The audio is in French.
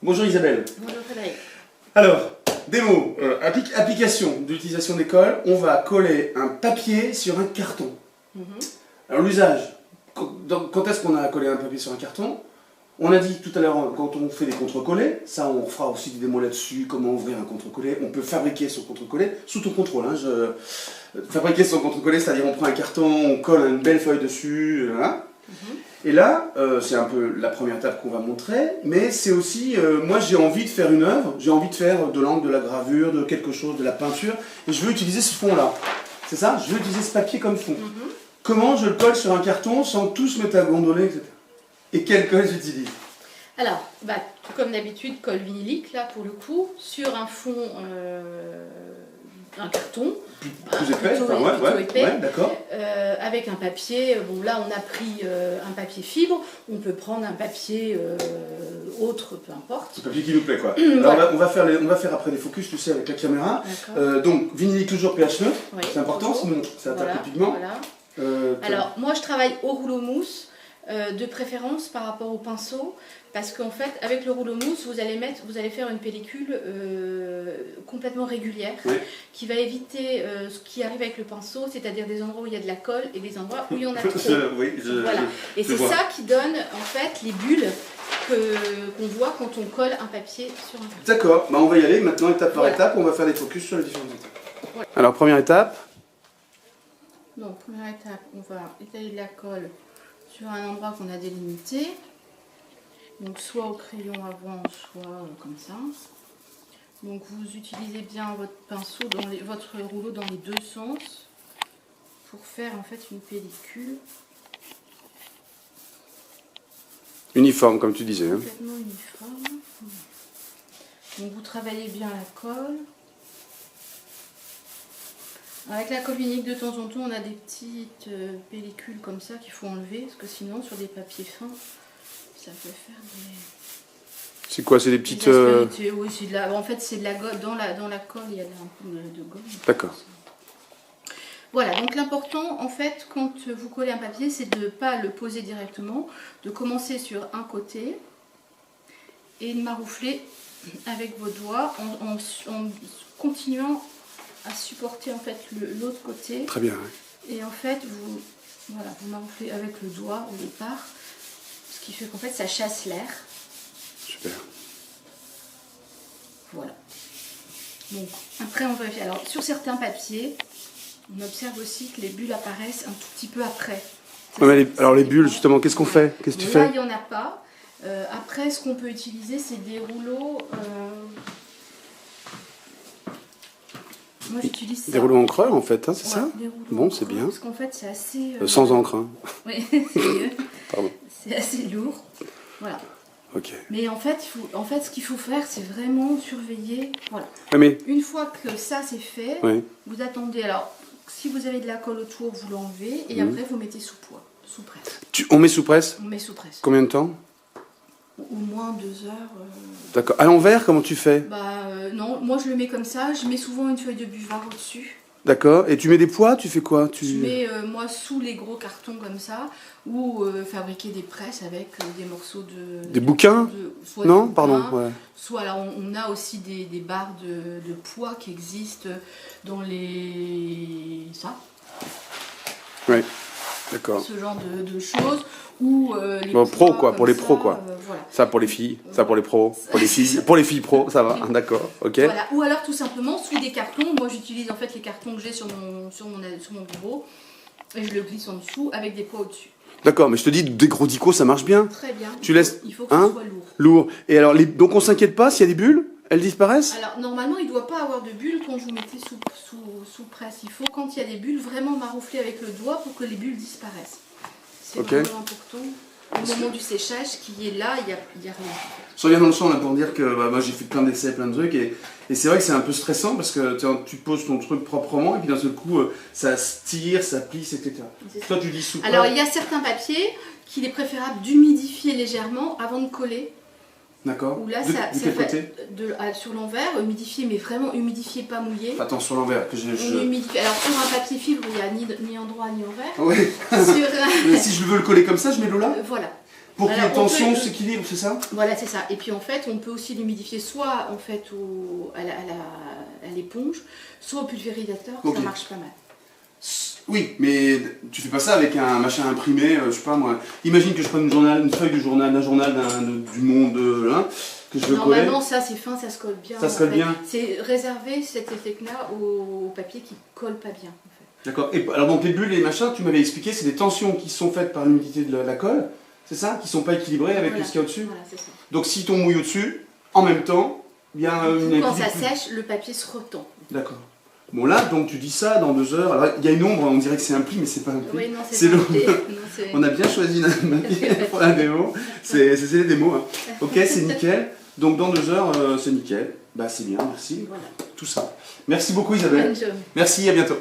Bonjour Isabelle. Bonjour Frédéric. Alors, démo, application d'utilisation des colles. On va coller un papier sur un carton. Alors l'usage, quand est-ce qu'on a collé un papier sur un carton? On a dit tout à l'heure, quand on fait des contre-collés, ça on fera aussi des démos là-dessus, comment ouvrir un contre-collé. On peut fabriquer son contre-collé, sous ton contrôle. Hein, fabriquer son contre-collé, c'est-à-dire on prend un carton, on colle une belle feuille dessus, voilà. Et là, c'est un peu la première étape qu'on va montrer, mais c'est aussi, moi j'ai envie de faire une œuvre, j'ai envie de faire de l'encre, de la gravure, de quelque chose, de la peinture, et je veux utiliser ce fond-là. C'est ça? Je veux utiliser ce papier comme fond. Comment je le colle sur un carton sans tout se mettre à gondoler, etc. Et quelle colle j'utilise? Alors, comme d'habitude, colle vinylique, là pour le coup, sur un fond, un carton. Plus épais, plutôt épais, ouais, d'accord. Avec un papier, bon là on a pris un papier fibre, on peut prendre un papier autre, peu importe. C'est le papier qui nous plaît quoi. Voilà. Alors, on va faire après des focus, tu sais, avec la caméra. Donc, vinylique toujours pH neutre, oui, c'est important, sinon ça attaque le pigment. Voilà. Alors, moi je travaille au rouleau mousse, de préférence par rapport au pinceau, parce qu'en fait, avec le rouleau mousse, vous allez faire une pellicule complètement régulière, qui va éviter ce qui arrive avec le pinceau, c'est-à-dire des endroits où il y a de la colle et des endroits où il y en a trop. Voilà. Et c'est ça qui donne en fait les bulles qu'on voit quand on colle un papier sur un papier. D'accord, on va y aller maintenant étape par étape, on va faire des focus sur les différentes étapes. Voilà. Alors première étape. Donc première étape, on va étaler de la colle sur un endroit qu'on a délimité. Donc soit au crayon avant, soit comme ça. Donc vous utilisez bien votre pinceau, votre rouleau dans les deux sens pour faire en fait une pellicule. Uniforme comme tu disais. Complètement uniforme. Donc vous travaillez bien la colle. Avec la colle vinylique de temps en temps on a des petites pellicules comme ça qu'il faut enlever parce que sinon sur des papiers fins ça peut faire des... C'est quoi? C'est des petites... Oui, c'est de la... en fait c'est de la gomme. Dans la colle il y a un peu de gomme. D'accord. Voilà, donc l'important en fait quand vous collez un papier c'est de ne pas le poser directement, de commencer sur un côté et de maroufler avec vos doigts en continuant à supporter en fait l'autre côté. Très bien. Oui. Et en fait vous marouflez avec le doigt au départ, ce qui fait qu'en fait ça chasse l'air. Super. Voilà. Donc après on vérifie. Alors sur certains papiers, on observe aussi que les bulles apparaissent un tout petit peu après. Alors les bulles justement, qu'est-ce qu'on fait? Qu'est-ce que tu fais? Là il n'y en a pas. Après ce qu'on peut utiliser c'est des rouleaux... Moi j'utilise ça. Des rouleaux encreurs en fait, hein, c'est ça? Bon, c'est bien. Parce qu'en fait c'est assez... sans encre. Hein. Oui, c'est mieux. Pardon. C'est assez lourd. Voilà. Ok. Mais en fait, ce qu'il faut faire, c'est vraiment surveiller. Voilà. Mais... Une fois que ça c'est fait, vous attendez. Alors, si vous avez de la colle autour, vous l'enlevez et après vous mettez sous poids, sous presse. On met sous presse? On met sous presse. Combien de temps? Au moins 2 heures. D'accord. À l'envers, comment tu fais? Non, moi je le mets comme ça. Je mets souvent une feuille de buvard au-dessus. D'accord. Et tu mets des poids? Tu fais quoi? Je mets moi sous les gros cartons comme ça, ou fabriquer des presses avec des morceaux de... Des bouquins? Non, pardon. Ouais. Soit alors on a aussi des barres de poids qui existent dans les... ça. Oui, d'accord. Ce genre de choses. Ou les pro quoi, pour les pros quoi. Voilà. Ça pour les filles, ça pour les pros, pour les filles pros, ça va, d'accord, ok. Voilà. Ou alors tout simplement sous des cartons. Moi j'utilise en fait les cartons que j'ai sur mon bureau et je le glisse en dessous avec des poids au-dessus. D'accord, mais je te dis, des gros dicos ça marche bien. Très bien. Tu laisses. Il faut que ce soit lourd. Lourd. Et alors, donc on s'inquiète pas s'il y a des bulles? Elles disparaissent? Alors normalement il ne doit pas avoir de bulles quand vous mettez sous presse. Il faut quand il y a des bulles vraiment maroufler avec le doigt pour que les bulles disparaissent. C'est vraiment important. Au moment du séchage, qui est là, il n'y a rien. Je reviens dans le champ là, pour dire que moi j'ai fait plein d'essais, plein de trucs, et c'est vrai que c'est un peu stressant parce que tu poses ton truc proprement et puis d'un seul coup ça se tire, ça plisse, etc. Toi tu dis sous quoi? Alors il y a certains papiers qu'il est préférable d'humidifier légèrement avant de coller. D'accord. Ou là, sur l'envers, humidifier, mais vraiment humidifier, pas mouillé. Attends, sur l'envers, que Alors sur un papier fibre, il n'y a ni endroit ni envers. Oui. Si je veux le coller comme ça, je mets l'eau là? Voilà. Pour qu'il y ait Alors, on tension, peut- s'équilibre, c'est ça? Voilà, c'est ça. Et puis en fait, on peut aussi l'humidifier soit en fait à l'éponge, soit au pulvérisateur, Ok. ça marche pas mal. Oui, mais tu fais pas ça avec un machin imprimé, je sais pas moi. Imagine que je prenne une feuille du journal, du monde, hein, que je veux coller. Normalement, ça c'est fin, ça se colle bien. Ça se en colle fait. bien. C'est réservé cet effet-là au papier qui colle pas bien. En fait. D'accord. Et alors donc les bulles et les machins, tu m'avais expliqué, c'est des tensions qui sont faites par l'humidité de la colle, c'est ça? Qui sont pas équilibrées avec Voilà. ce qu'il y a au-dessus? Voilà, c'est ça. Donc si ton mouille au-dessus, en même temps, il y a une Quand ça équilibre. sèche, le papier se retend. D'accord. Bon là, donc tu dis ça dans 2 heures. Alors il y a une ombre, on dirait que c'est un pli, mais c'est pas un pli. Oui, non, C'est pas le- un pli. Non, c'est- On a bien choisi notre papier pour la démo. C'est les démos. Hein. Ok, c'est nickel. Donc dans 2 heures, c'est nickel. Bah c'est bien, merci. Voilà. Tout ça. Merci beaucoup Isabelle. Bonne journée. Merci, à bientôt.